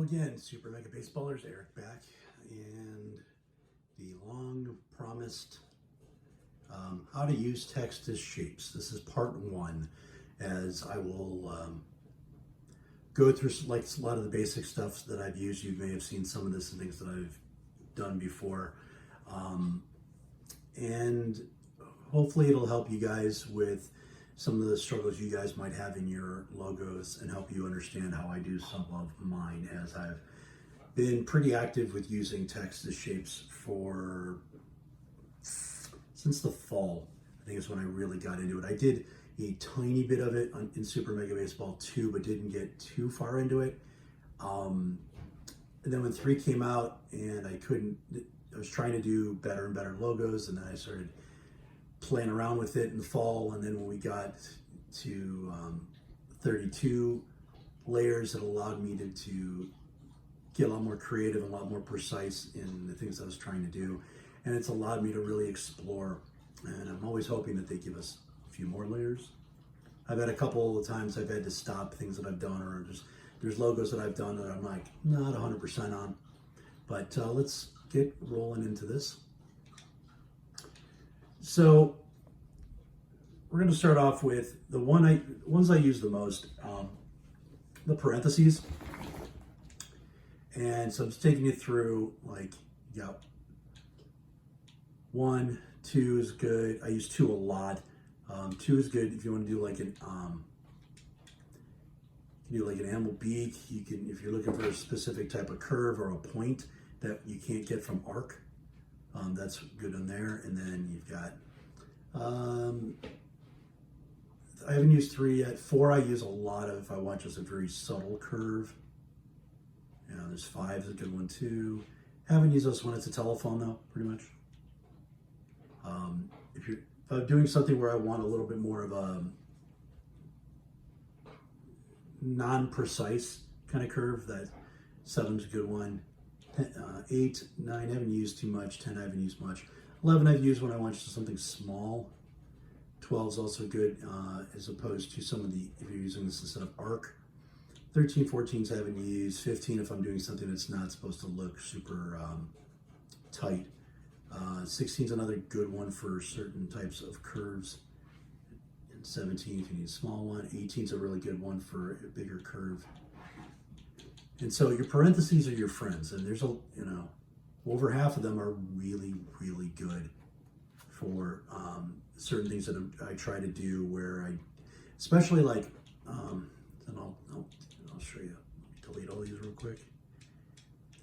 Hello again, Super Mega Baseballers. Eric back, and the long promised how to use text as shapes. This is part one, as I will go through like a lot of the basic stuff that I've used. You may have seen some of this and things that I've done before, and hopefully it'll help you guys with some of the struggles you guys might have in your logos and help you understand how I do some of mine, as I've been pretty active with using text as shapes since the fall. I think is when I really got into it. I did a tiny bit of it in Super Mega Baseball 2, but didn't get too far into it. And then when 3 came out and I was trying to do better and better logos, and then I started playing around with it in the fall, and then when we got to 32 layers, it allowed me to get a lot more creative and a lot more precise in the things I was trying to do, and it's allowed me to really explore, and I'm always hoping that they give us a few more layers. I've had a couple of times I've had to stop things that I've done, or there's logos that I've done that I'm like not 100% on, but let's get rolling into this. So we're going to start off with the ones I use the most, the parentheses. And so I'm just taking you through, like, yeah, 1, 2 is good. I use 2 a lot. 2 is good if you want to do like an animal beak. You can, if you're looking for a specific type of curve or a point that you can't get from arc. That's good in there. And then you've got, I haven't used 3 yet. 4 I use a lot of if I want just a very subtle curve. You know, there's 5 is a good one too. Haven't used this when it's a telephone though, pretty much. If I'm doing something where I want a little bit more of a non-precise kind of curve, that 7's a good one. 8, 9 I haven't used too much. 10 I haven't used much. 11 I've used when I want just something small. 12 is also good, as opposed to some of the, if you're using this instead of arc. 13, 14s I haven't used. 15 if I'm doing something that's not supposed to look super tight. 16 is another good one for certain types of curves. And 17 if you need a small one. 18 is a really good one for a bigger curve. And so your parentheses are your friends, and there's over half of them are really, really good for certain things that I try to do, where especially like, and I'll show you. Let me delete all these real quick.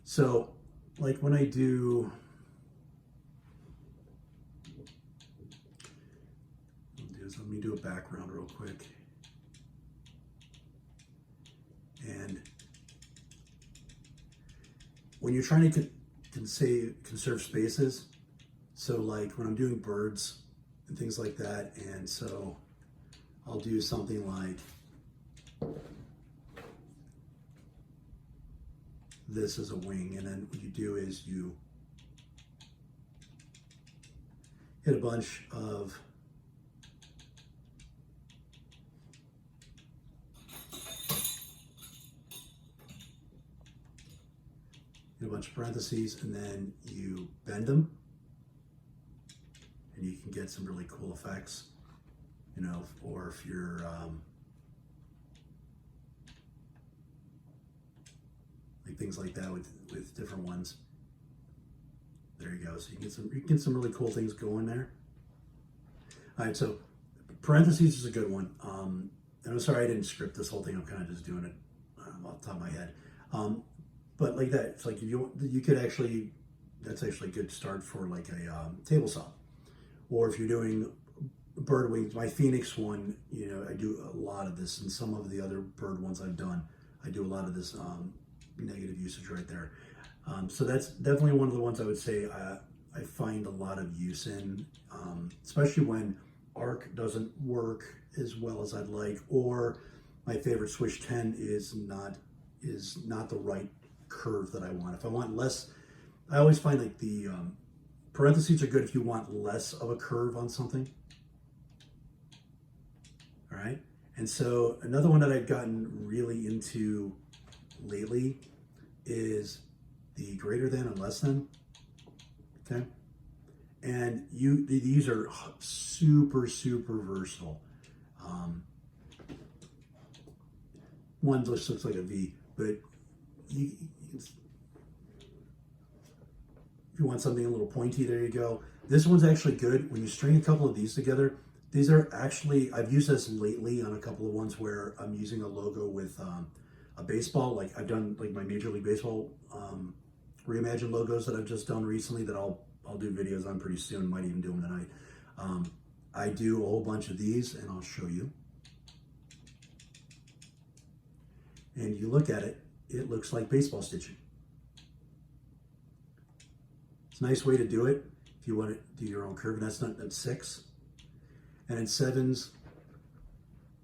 So like when I do, let me do a background real quick. And when you're trying to conserve spaces, so like when I'm doing birds and things like that, and so I'll do something like this as a wing, and then what you do is you hit a bunch of parentheses, and then you bend them, and you can get some really cool effects, or if you're like things like that with different ones. There you go. So you get some really cool things going there. All right, so parentheses is a good one. And I'm sorry I didn't script this whole thing. I'm kind of just doing it off the top of my head. But like that, it's like if you could actually, that's actually a good start for like a table saw. Or if you're doing bird wings, my Phoenix one, I do a lot of this, and some of the other bird ones I've done, I do a lot of this negative usage right there. So that's definitely one of the ones I would say I find a lot of use in, especially when arc doesn't work as well as I'd like, or my favorite Swish 10 is not the right curve that I want. If I want less, I always find like the parentheses are good if you want less of a curve on something. All right. And so another one that I've gotten really into lately is the greater than and less than. Okay. And these are super, super versatile. One just looks like a V, but if you want something a little pointy, there you go. This one's actually good. When you string a couple of these together, these are actually, I've used this lately on a couple of ones where I'm using a logo with a baseball. Like I've done like my Major League Baseball reimagined logos that I've just done recently that I'll do videos on pretty soon. Might even do them tonight. I do a whole bunch of these and I'll show you. And you look at it, it looks like baseball stitching. It's a nice way to do it if you want to do your own curve, and that's 6. And then 7's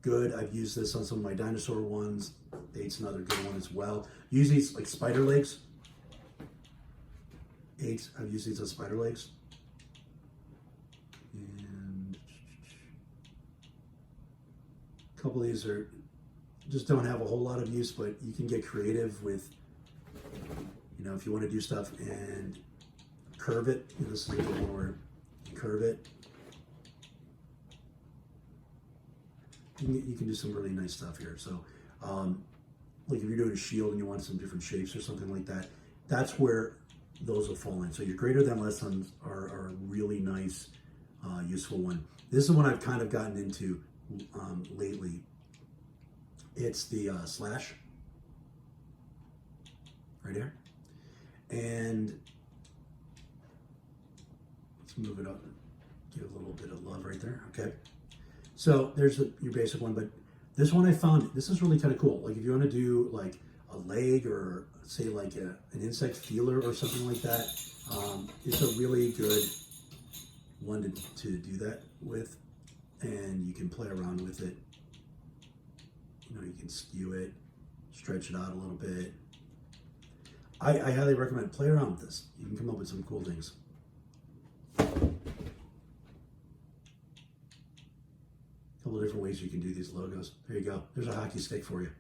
good. I've used this on some of my dinosaur ones. 8's another good one as well. Use these like spider legs. 8, I've used these as spider legs. And a couple of these are just don't have a whole lot of use, but you can get creative with, you know, if you want to do stuff and curve it. You know, this is a good one where you curve it. You can do some really nice stuff here. So, like if you're doing a shield and you want some different shapes or something like that, that's where those will fall in. So your greater than less than are a really nice, useful one. This is one I've kind of gotten into lately. It's the slash right here, and let's move it up and give a little bit of love right there. Okay, so there's your basic one, but this one I found, this is really kind of cool. Like if you want to do like a leg or say like an insect feeler or something like that, it's a really good one to do that with, and you can play around with it. You know, you can skew it, stretch it out a little bit. I highly recommend play around with this. You can come up with some cool things. A couple of different ways you can do these logos. There you go. There's a hockey stick for you.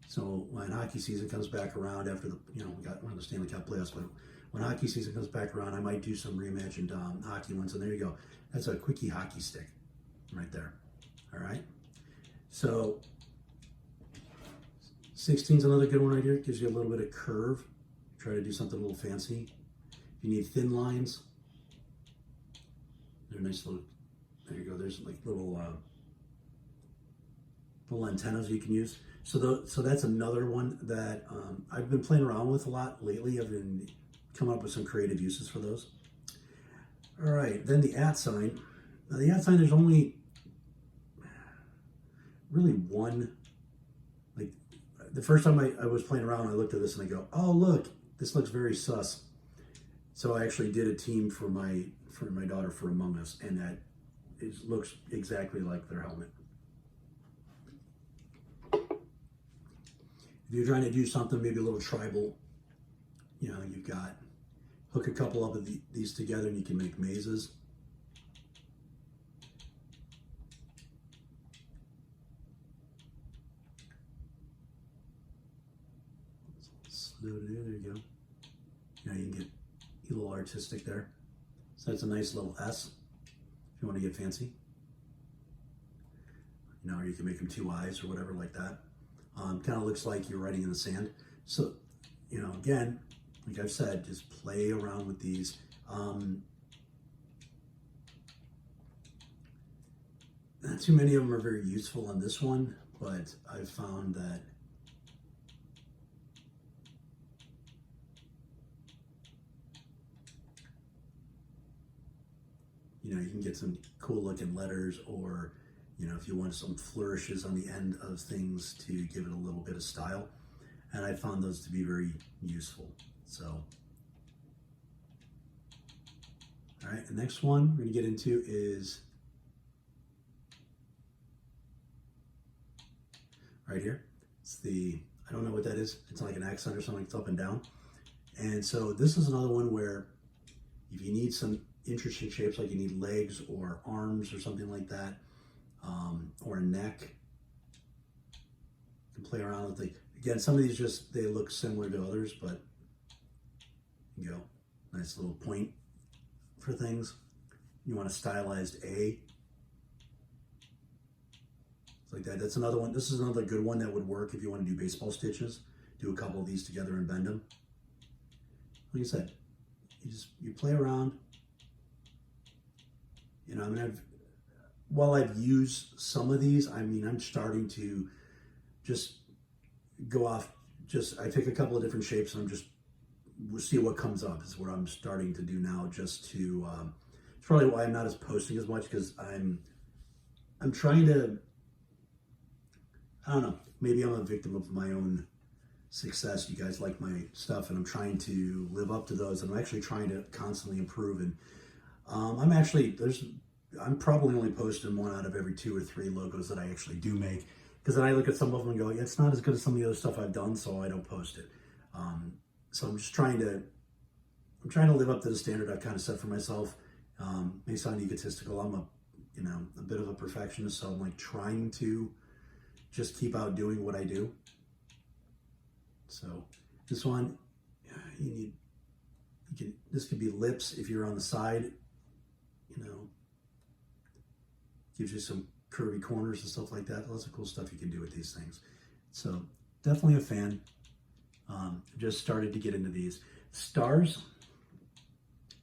So when hockey season comes back around after the, you know, we're in the Stanley Cup playoffs, but when hockey season comes back around, I might do some reimagined hockey ones. And there you go. That's a quickie hockey stick right there. All right. So 16's another good one right here. It gives you a little bit of curve. Try to do something a little fancy. If you need thin lines, they're nice little, there you go. There's like little antennas you can use. So that's another one that I've been playing around with a lot lately. I've been coming up with some creative uses for those. All right, then the @ sign. Now the @ sign, there's only really one. Like the first time I was playing around, I looked at this and I go, oh look, this looks very sus. So I actually did a team for my daughter for Among Us, and that looks exactly like their helmet. If you're trying to do something maybe a little tribal, you know, you've got, hook a couple of these together and you can make mazes. There you go. Now you can get a little artistic there. So that's a nice little S if you want to get fancy. You know, or you can make them 2 eyes or whatever like that. Kind of looks like you're writing in the sand. So, you know, again, like I've said, just play around with these. Not too many of them are very useful on this one, but I've found that you know, you can get some cool looking letters, or, you know, if you want some flourishes on the end of things to give it a little bit of style. And I found those to be very useful. So, all right, the next one we're gonna get into is right here. It's the, I don't know what that is. It's like an accent or something. It's up and down. And so this is another one where if you need some interesting shapes, like you need legs or arms or something like that, or a neck, can play around with the, again, some of these just, they look similar to others, but you go, nice little point for things. You want a stylized A. It's like that. That's another one. This is another good one that would work if you want to do baseball stitches. Do a couple of these together and bend them. Like I said, you play around. You know, I mean, while I've used some of these, I mean, I'm starting to just go off. I take a couple of different shapes and I'm just, we'll see what comes up is what I'm starting to do now, just to, it's probably why I'm not as posting as much, because I'm trying to, I don't know, maybe I'm a victim of my own success. You guys like my stuff and I'm trying to live up to those, and I'm actually trying to constantly improve. And I'm probably only posting one out of every 2 or 3 logos that I actually do make, because then I look at some of them and go, yeah, it's not as good as some of the other stuff I've done, so I don't post it. So I'm just trying to live up to the standard I've kind of set for myself. May sound egotistical. I'm a bit of a perfectionist, so I'm like trying to just keep out doing what I do. So this one, this could be lips if you're on the side, gives you some curvy corners and stuff like that. Lots of cool stuff you can do with these things. So definitely a fan. Just started to get into these stars.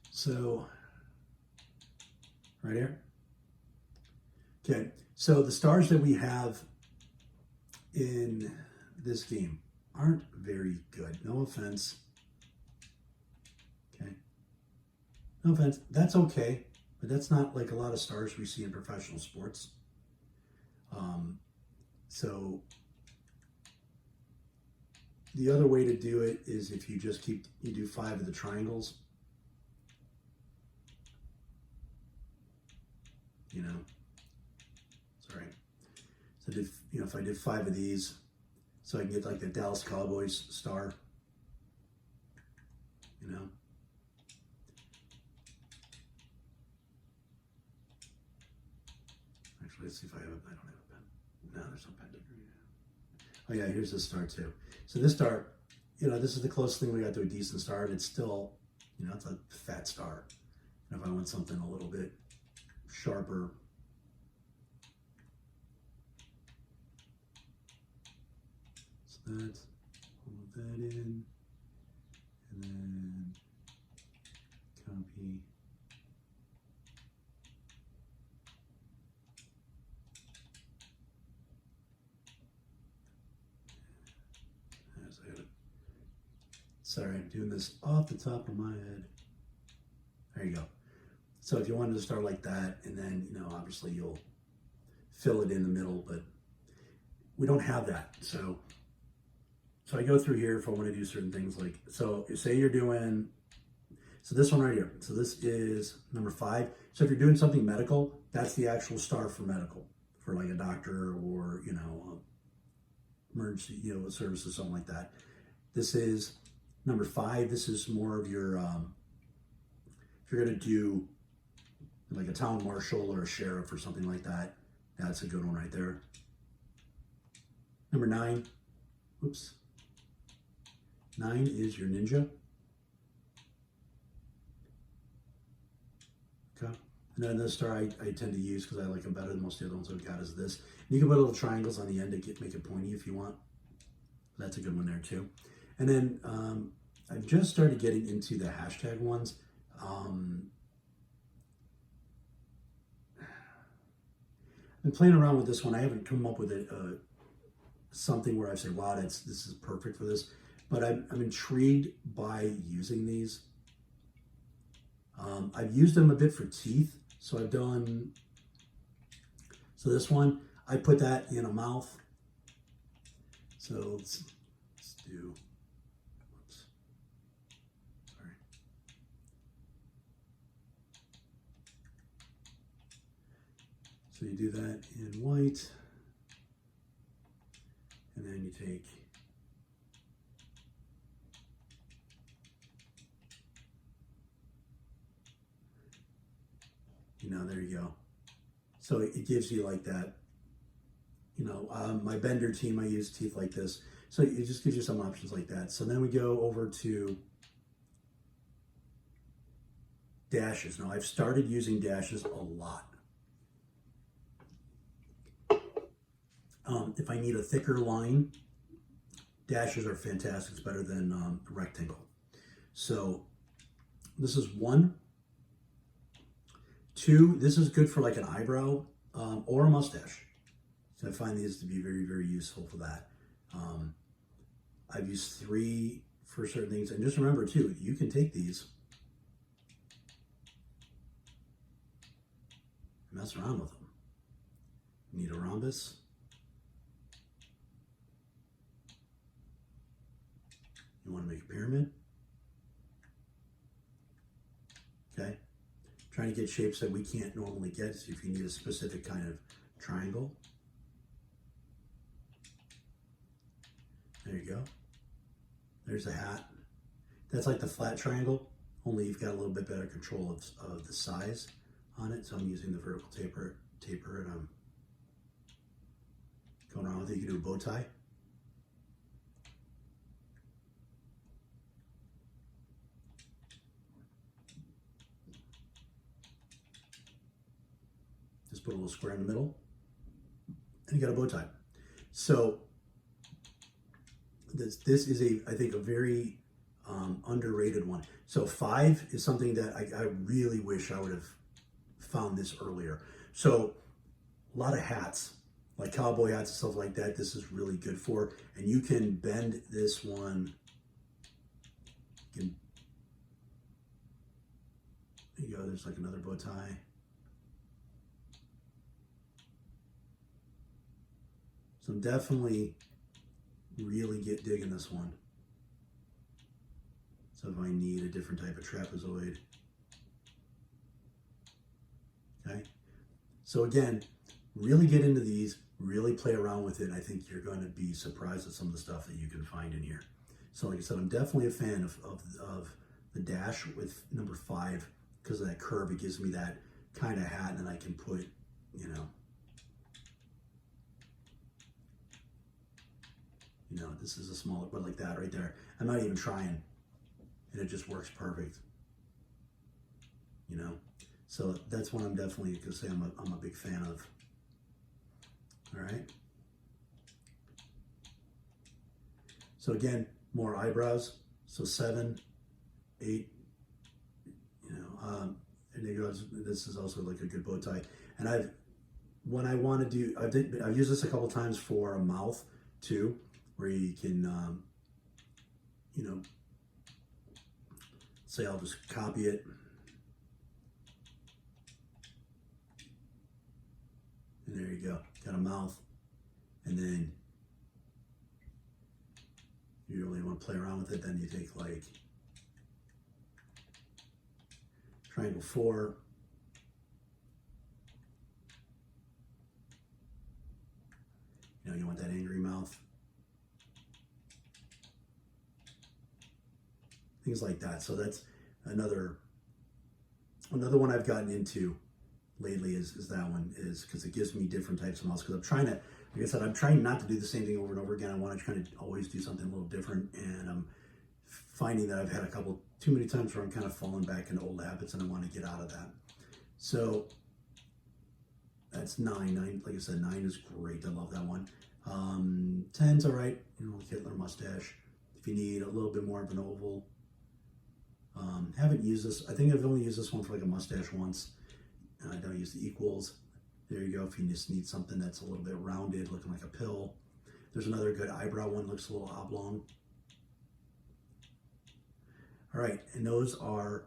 So right here. Okay, so the stars that we have in this game aren't very good. No offense. Okay. No offense. That's okay, but that's not like a lot of stars we see in professional sports. So the other way to do it is if you just you do 5 of the triangles. Sorry. So if I did 5 of these, so I can get like the Dallas Cowboys star, Actually, let's see if I don't have a pen. No, there's no pen. Oh yeah, here's this star too. So this star, this is the closest thing we got to a decent star, and it's still, it's a fat star. And if I want something a little bit sharper, so that's, move that in, and then copy. Sorry, I'm doing this off the top of my head. There you go. So if you wanted to start like that, and then, obviously you'll fill it in the middle, but we don't have that. So I go through here if I want to do certain things, like, so say you're doing, so this one right here. So this is number 5. So if you're doing something medical, that's the actual star for medical, for like a doctor or, emergency, services, something like that. This is number 5. This is more of your, if you're going to do like a town marshal or a sheriff or something like that, that's a good one right there. Number 9, whoops. 9 is your ninja. Okay. And then this star I tend to use because I like them better than most of the other ones I've got is this. And you can put little triangles on the end to make it pointy if you want. That's a good one there too. And then I've just started getting into the hashtag ones. I've been playing around with this one. I haven't come up with something where I say, wow, this is perfect for this. But I'm intrigued by using these. I've used them a bit for teeth. So I've done, so this one, I put that in a mouth. So let's do, whoops, sorry. So you do that in white, and then you take, there you go. So it gives you like that, my Bender team, I use teeth like this. So it just gives you some options like that. So then we go over to dashes. Now I've started using dashes a lot. If I need a thicker line, dashes are fantastic. It's better than a rectangle. So this is 1. 2, this is good for like an eyebrow or a mustache. So I find these to be very, very useful for that. I've used 3 for certain things. And just remember too, you can take these and mess around with them. You need a rhombus. You want to make a pyramid. Okay. Trying to get shapes that we can't normally get. So if you need a specific kind of triangle. There you go. There's a hat. That's like the flat triangle, only you've got a little bit better control of the size on it. So I'm using the vertical taper and I'm going around with it. You can do a bow tie. Just put a little square in the middle and you got a bow tie. So this is I think a very underrated one. So 5 is something that I really wish I would have found this earlier. So a lot of hats, like cowboy hats and stuff like that, this is really good for. And you can bend this one. There you go, there's like another bow tie. So definitely really get digging this one. So if I need a different type of trapezoid. Okay. So again, really get into these, really play around with it. I think you're going to be surprised at some of the stuff that you can find in here. So like I said, I'm definitely a fan of the dash with number 5 because of that curve. It gives me that kind of hat, and then I can put, this is a smaller, but like that right there. I'm not even trying, and it just works perfect. So that's one I'm definitely going to say I'm a big fan of. All right. So again, more eyebrows. So 7, 8. And there goes. This is also like a good bow tie. And I've used this a couple times for a mouth too, where you can, say I'll just copy it. And there you go, got a mouth. And then you really want to play around with it, then you take like triangle 4. You want that angry mouth. Things like that. So that's another one I've gotten into lately is that one, is because it gives me different types of mouths. Because I'm trying to, like I said, I'm trying not to do the same thing over and over again. I want to kind of always do something a little different, and I'm finding that I've had too many times where I'm kind of falling back into old habits, and I want to get out of that. So that's 9. Like I said, 9 is great. I love that one. 10's all right. Hitler mustache. If you need a little bit more of an oval. Haven't used this. I think I've only used this one for like a mustache once. I don't use the equals. There you go. If you just need something that's a little bit rounded, looking like a pill. There's another good eyebrow one. Looks a little oblong. All right, and those are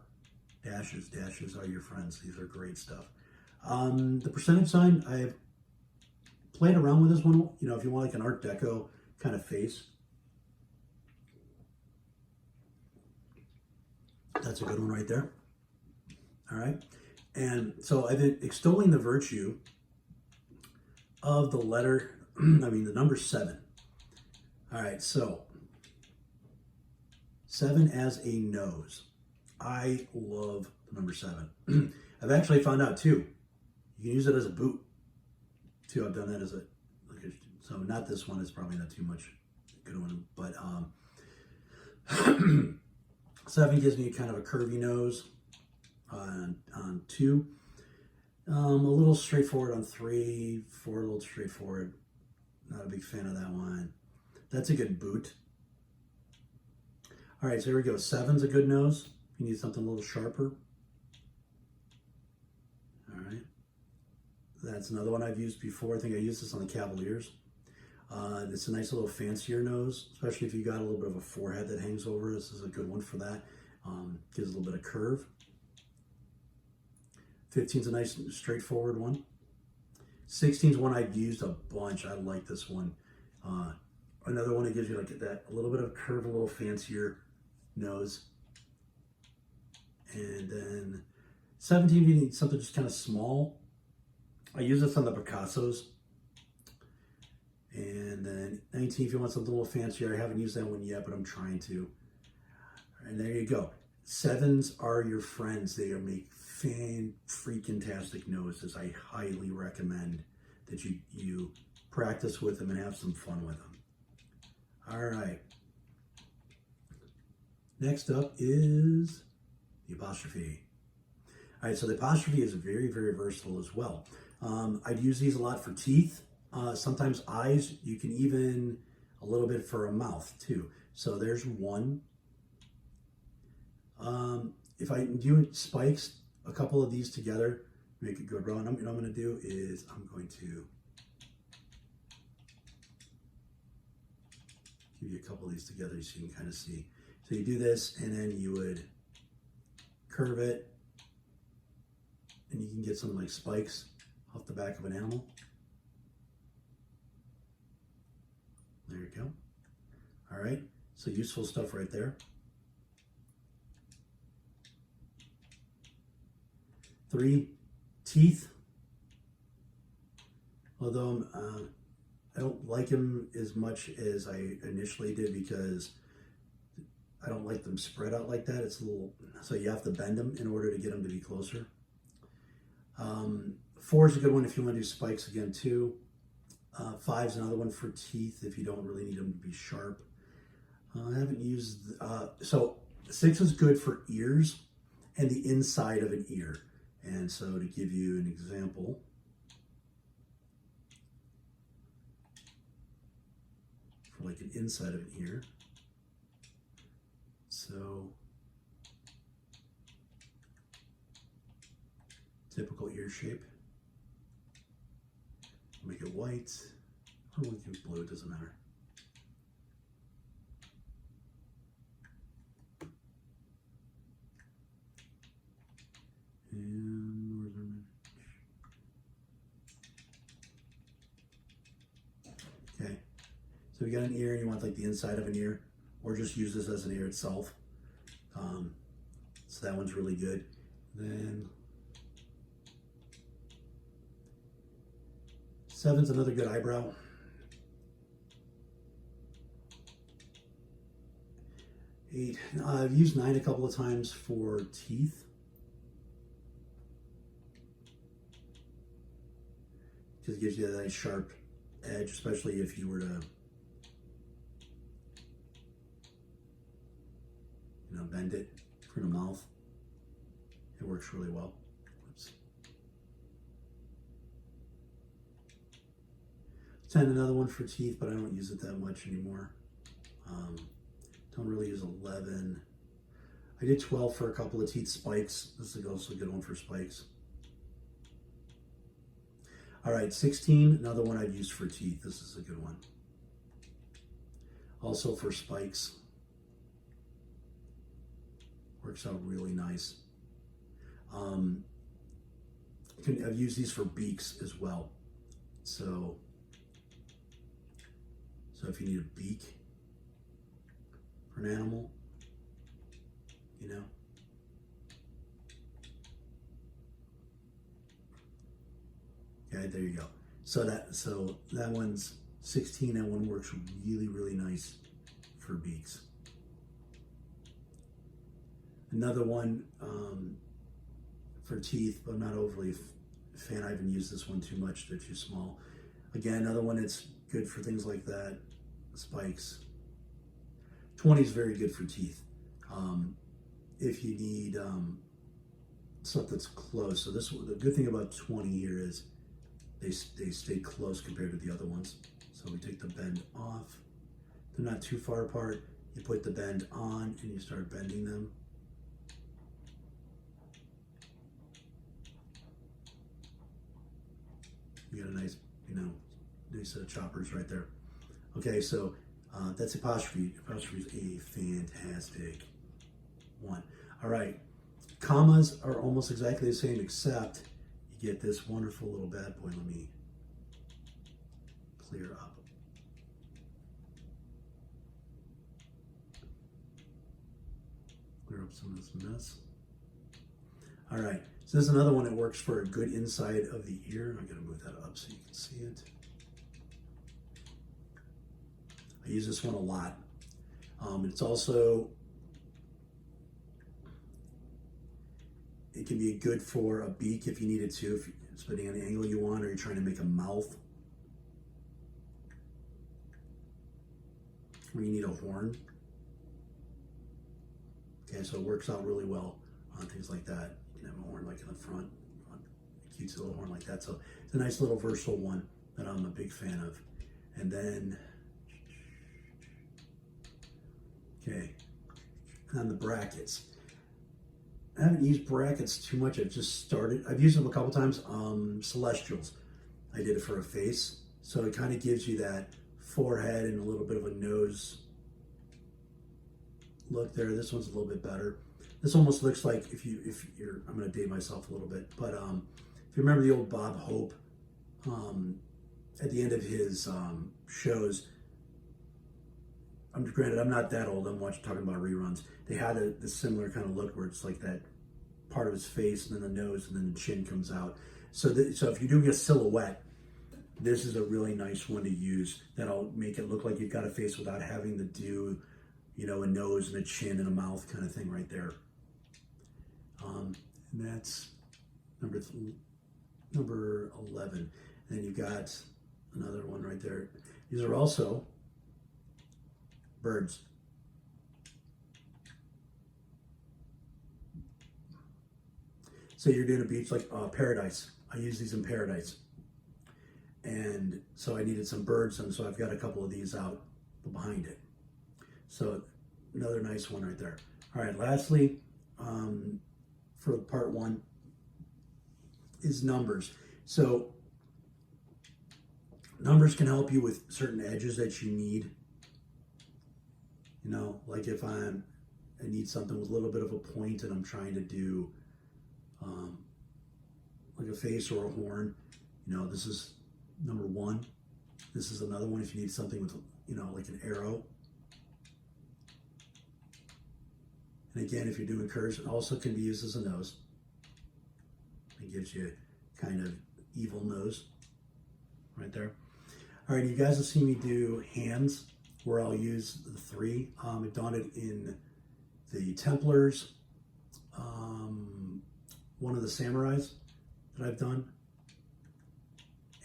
dashes. Dashes are your friends. These are great stuff. The percentage sign, I have played around with this one. If you want like an Art Deco kind of face, that's a good one right there. All right. And so I've been extolling the virtue of the letter, the number 7. All right. So 7 as a nose. I love the number 7. I've actually found out too, you can use it as a boot too. I've done that as So not this one, it's probably not too much good one, but 7 gives me kind of a curvy nose on 2. A little straightforward on 3, 4 a little straightforward. Not a big fan of that one. That's a good boot. All right, so here we go. 7's a good nose. You need something a little sharper. All right. That's another one I've used before. I think I used this on the Cavaliers. It's a nice little fancier nose, especially if you got a little bit of a forehead that hangs over. This is a good one for that. Gives a little bit of curve. 15's a nice straightforward one. 16's one I've used a bunch. I like this one. Another one that gives you like that, a little bit of curve, a little fancier nose. And then 17, you need something just kind of small. I use this on the Picassos. And then 19, if you want something a little fancier, I haven't used that one yet, but I'm trying to. And there you go. 7s are your friends. They make freaking-tastic noses. I highly recommend that you practice with them and have some fun with them. All right. Next up is the apostrophe. All right, so the apostrophe is very, very versatile as well. I'd use these a lot for teeth. Sometimes eyes. You can even a little bit for a mouth too. So there's one. If I do spikes, a couple of these together, make a good run. What I'm going to do is I'm going to give you a couple of these together so you can kind of see. So you do this, and then you would curve it, and you can get some like spikes off the back of an animal. There you go. All right, so useful stuff right there. 3, teeth. Although I don't like them as much as I initially did because I don't like them spread out like that. It's a little, so you have to bend them in order to get them to be closer. 4 is a good one if you want to do spikes again too. 5 is another one for teeth if you don't really need them to be sharp. I haven't used, so 6 is good for ears and the inside of an ear. And so to give you an example, for like an inside of an ear. So typical ear shape. Make it white, or we can blue, it doesn't matter. And northern. Okay, so we got an ear, and you want like the inside of an ear, or just use this as an ear itself. So that one's really good. Then 7's another good eyebrow. 8, I've used 9 a couple of times for teeth. Because it gives you that nice sharp edge, especially if you were to, bend it for the mouth. It works really well. Oops. 10, another one for teeth, but I don't use it that much anymore. Don't really use 11. I did 12 for a couple of teeth spikes. This is also a good one for spikes. All right, 16, another one I've used for teeth. This is a good one. Also for spikes. Works out really nice. I've used these for beaks as well. So if you need a beak for an animal, Okay, there you go. So that one's 16. That one works really, really nice for beaks. Another one for teeth, but I'm not overly a fan. I haven't used this one too much. They're too small. Again, another one that's good for things like that. Spikes. 20 is very good for teeth. If you need stuff that's close. So the good thing about 20 here is they stay close compared to the other ones. So we take the bend off. They're not too far apart. You put the bend on and you start bending them. You got a nice, nice set of choppers right there. Okay, so that's apostrophe. Apostrophe is a fantastic one. All right, commas are almost exactly the same, except you get this wonderful little bad boy. Let me clear up. Clear up some of this mess. All right, so this is another one that works for a good inside of the ear. I'm gonna move that up so you can see it. I use this one a lot. It's also, it can be good for a beak if you need it to, depending on the angle you want, or you're trying to make a mouth. Or you need a horn. Okay, so it works out really well on things like that. You can have a horn like in the front, a cute little horn like that. So it's a nice little versatile one that I'm a big fan of. And then, okay, on the brackets. I haven't used brackets too much. I've just started. I've used them a couple times. Celestials. I did it for a face. So it kind of gives you that forehead and a little bit of a nose look there. This one's a little bit better. This almost looks like if you're, I'm going to date myself a little bit, but if you remember the old Bob Hope, at the end of his shows, granted, I'm not that old. I'm talking about reruns. They had a similar kind of look where it's like that part of his face and then the nose and then the chin comes out. So if you're doing a silhouette, this is a really nice one to use that'll make it look like you've got a face without having to do, a nose and a chin and a mouth kind of thing right there. And that's number 11. And then you've got another one right there. These are also birds. So you're doing a beach like Paradise. I use these in Paradise. And so I needed some birds, and so I've got a couple of these out behind it. So another nice one right there. All right, lastly, for part one is numbers. So numbers can help you with certain edges that you need. Like if I need something with a little bit of a point and I'm trying to do like a face or a horn, this is number 1. This is another one if you need something with, like an arrow. And again, if you're doing curves, it also can be used as a nose. It gives you kind of evil nose right there. All right, you guys will see me do hands where I'll use the 3. I've done it in the Templars, one of the samurais that I've done.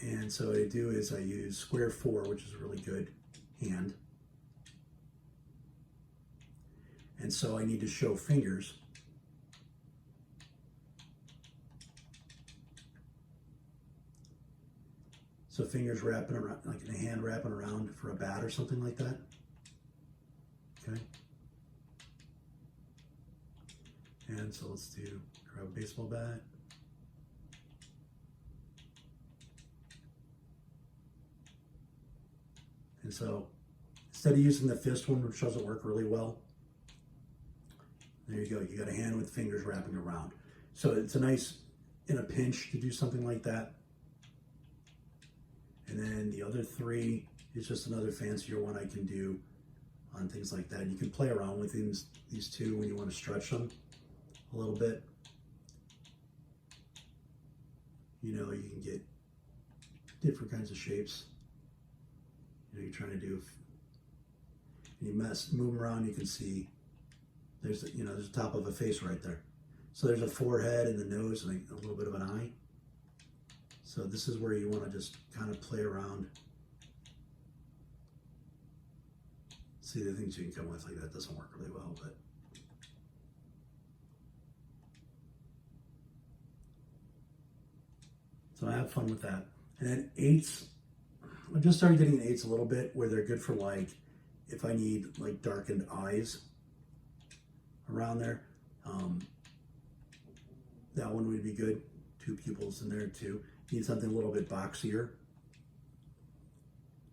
And so what I do is I use square 4, which is a really good hand. And so I need to show fingers. So fingers wrapping around, like a hand wrapping around for a bat or something like that. Okay. And so let's grab a baseball bat. And so instead of using the fist one, which doesn't work really well, there you go. You got a hand with fingers wrapping around. So it's a nice, in a pinch, to do something like that. And then the other 3 is just another fancier one I can do on things like that. You can play around with these 2 when you want to stretch them a little bit. You can get different kinds of shapes. You're trying to do, and you move them around, you can see there's the top of a face right there. So there's a forehead and the nose and a little bit of an eye. So this is where you want to just kind of play around See, the things you can come with like that doesn't work really well, but so I have fun with that. And then eights, I just started getting eights a little bit where they're good for like if I need like darkened eyes around there. That one would be good. 2 pupils in there too. Need something a little bit boxier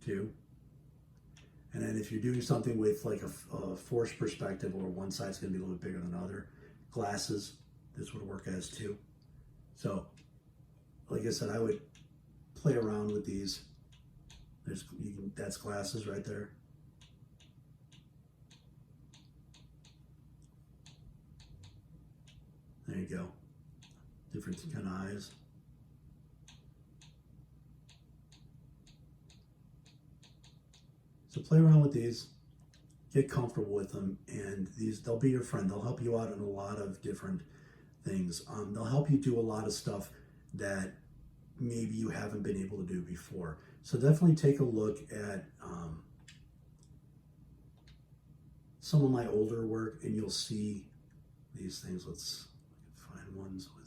too. And then if you're doing something with like a forced perspective or one side's going to be a little bit bigger than the other, glasses, this would work as too. So, like I said, I would play around with these. That's glasses right there. There you go. Different kind of eyes. So play around with these, get comfortable with them, and they'll be your friend. They'll help you out in a lot of different things. They'll help you do a lot of stuff that maybe you haven't been able to do before. So definitely take a look at some of my older work and you'll see these things. Let's find ones with.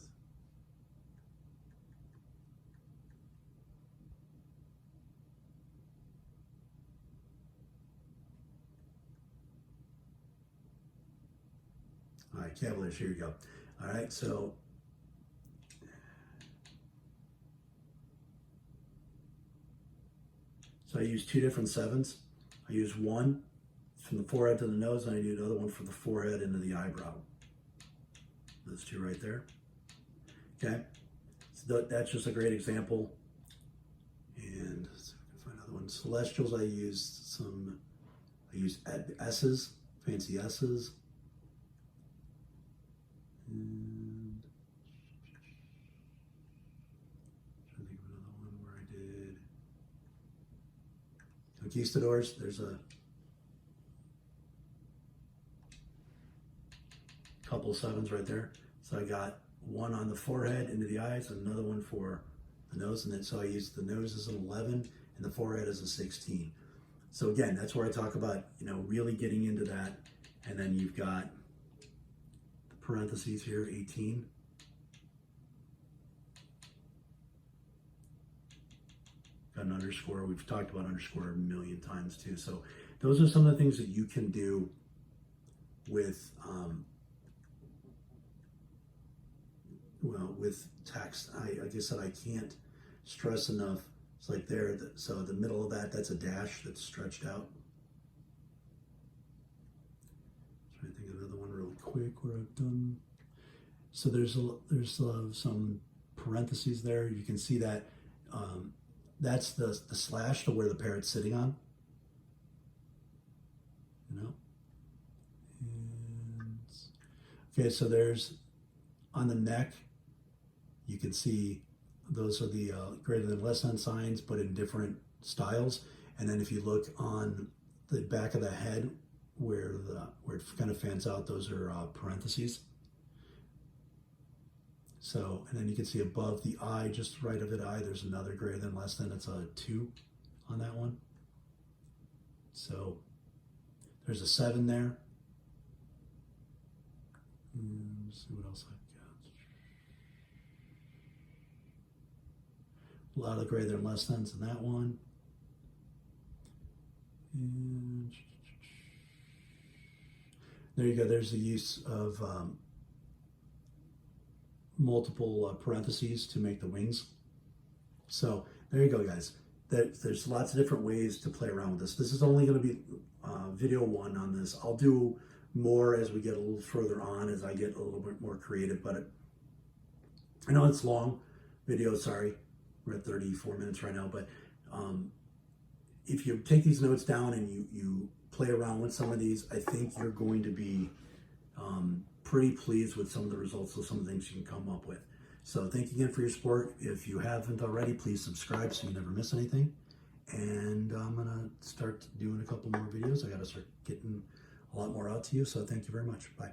All right, Cavaliers, here you go. All right, so I use 2 different 7s. I use one from the forehead to the nose, and I do another one from the forehead into the eyebrow. Those 2 right there. Okay, so that's just a great example. And let's see if I can find another one. Celestials, I use S's, fancy S's. And I think of another one where I did conquistadors. There's a couple 7s right there. So I got one on the forehead into the eyes and another one for the nose. And then so I used the nose as an 11 and the forehead as a 16. So again, that's where I talk about, really getting into that. And then you've got the parentheses here, 18. Got an underscore. We've talked about underscore a million times too. So those are some of the things that you can do with, with text. Like I said, I can't stress enough. It's like there, so the middle of that's a dash that's stretched out. Trying to think of another one real quick where I've done. So there's some parentheses there. You can see that that's the slash to where the parrot's sitting on. And, okay, so there's on the neck. You can see those are the greater than less than signs, but in different styles. And then if you look on the back of the head, where it kind of fans out, those are parentheses. So, and then you can see above the eye, just right of the eye, there's another greater than less than. It's a 2 on that one. So there's a 7 there. Let's see what else I've got. A lot of greater than less than's in that one. And there you go. There's the use of multiple parentheses to make the wings. So there you go, guys. There's lots of different ways to play around with this. This is only going to be video 1 on this. I'll do more as we get a little further on, as I get a little bit more creative. But I know it's long video, sorry. We're at 34 minutes right now, but if you take these notes down and you play around with some of these, I think you're going to be pretty pleased with some of the results of some of the things you can come up with. So thank you again for your support. If you haven't already, please subscribe so you never miss anything. And I'm going to start doing a couple more videos. I got to start getting a lot more out to you. So thank you very much. Bye.